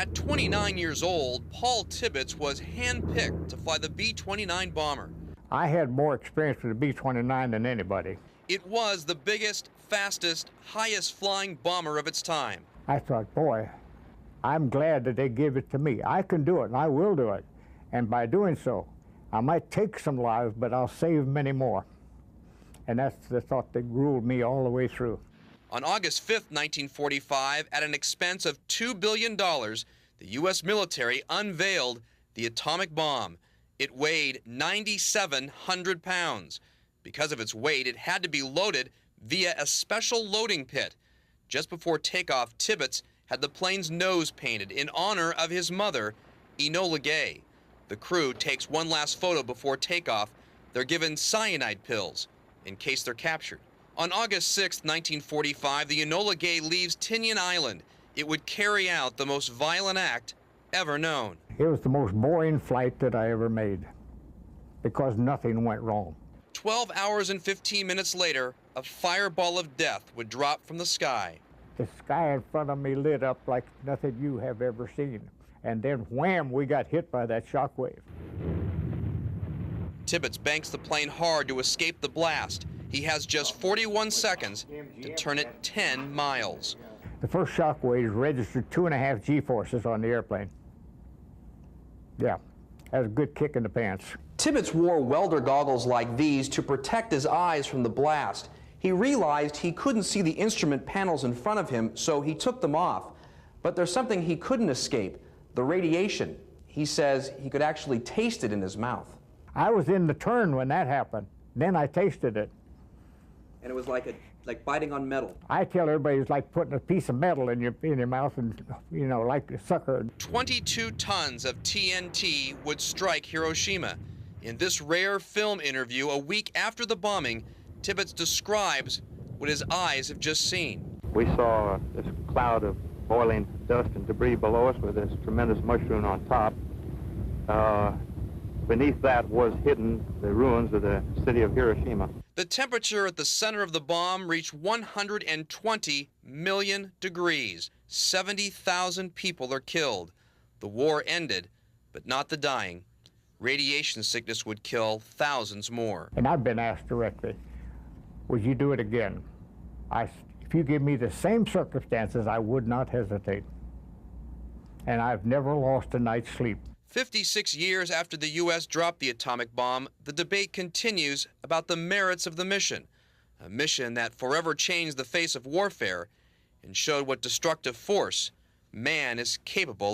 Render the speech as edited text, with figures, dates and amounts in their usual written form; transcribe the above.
At 29 years old, Paul Tibbets was handpicked to fly the B-29 bomber. I had more experience with the B-29 than anybody. It was the biggest, fastest, highest flying bomber of its time. I thought, boy, I'm glad that they gave it to me. I can do it, and I will do it. And by doing so, I might take some lives, but I'll save many more. And that's the thought that ruled me all the way through. On August 5th, 1945, at an expense of $2 billion, the U.S. military unveiled the atomic bomb. It weighed 9,700 pounds. Because of its weight, it had to be loaded via a special loading pit. Just before takeoff, Tibbets had the plane's nose painted in honor of his mother, Enola Gay. The crew takes one last photo before takeoff. They're given cyanide pills in case they're captured. On August 6, 1945, the Enola Gay leaves Tinian Island. It would carry out the most violent act ever known. It was the most boring flight that I ever made because nothing went wrong. 12 hours and 15 minutes later, a fireball of death would drop from the sky. The sky in front of me lit up like nothing you have ever seen. And then wham, we got hit by that shock wave. Tibbets banks the plane hard to escape the blast. He has just 41 seconds to turn it 10 miles. The first shock wave registered 2.5 G-forces on the airplane. Yeah, that was a good kick in the pants. Tibbets wore welder goggles like these to protect his eyes from the blast. He realized he couldn't see the instrument panels in front of him, so he took them off. But there's something he couldn't escape, the radiation. He says he could actually taste it in his mouth. I was in the turn when that happened. Then I tasted it. And it was like biting on metal. I tell everybody it's like putting a piece of metal in your mouth and, you know, like a sucker. 22 tons of TNT would strike Hiroshima. In this rare film interview a week after the bombing, Tibbets describes what his eyes have just seen. We saw this cloud of boiling dust and debris below us with this tremendous mushroom on top. Beneath that was hidden the ruins of the city of Hiroshima. The temperature at the center of the bomb reached 120 million degrees. 70,000 people are killed. The war ended, but not the dying. Radiation sickness would kill thousands more. And I've been asked directly, would you do it again? If you give me the same circumstances, I would not hesitate. And I've never lost a night's sleep. 56 years after the U.S. dropped the atomic bomb, the debate continues about the merits of the mission, a mission that forever changed the face of warfare and showed what destructive force man is capable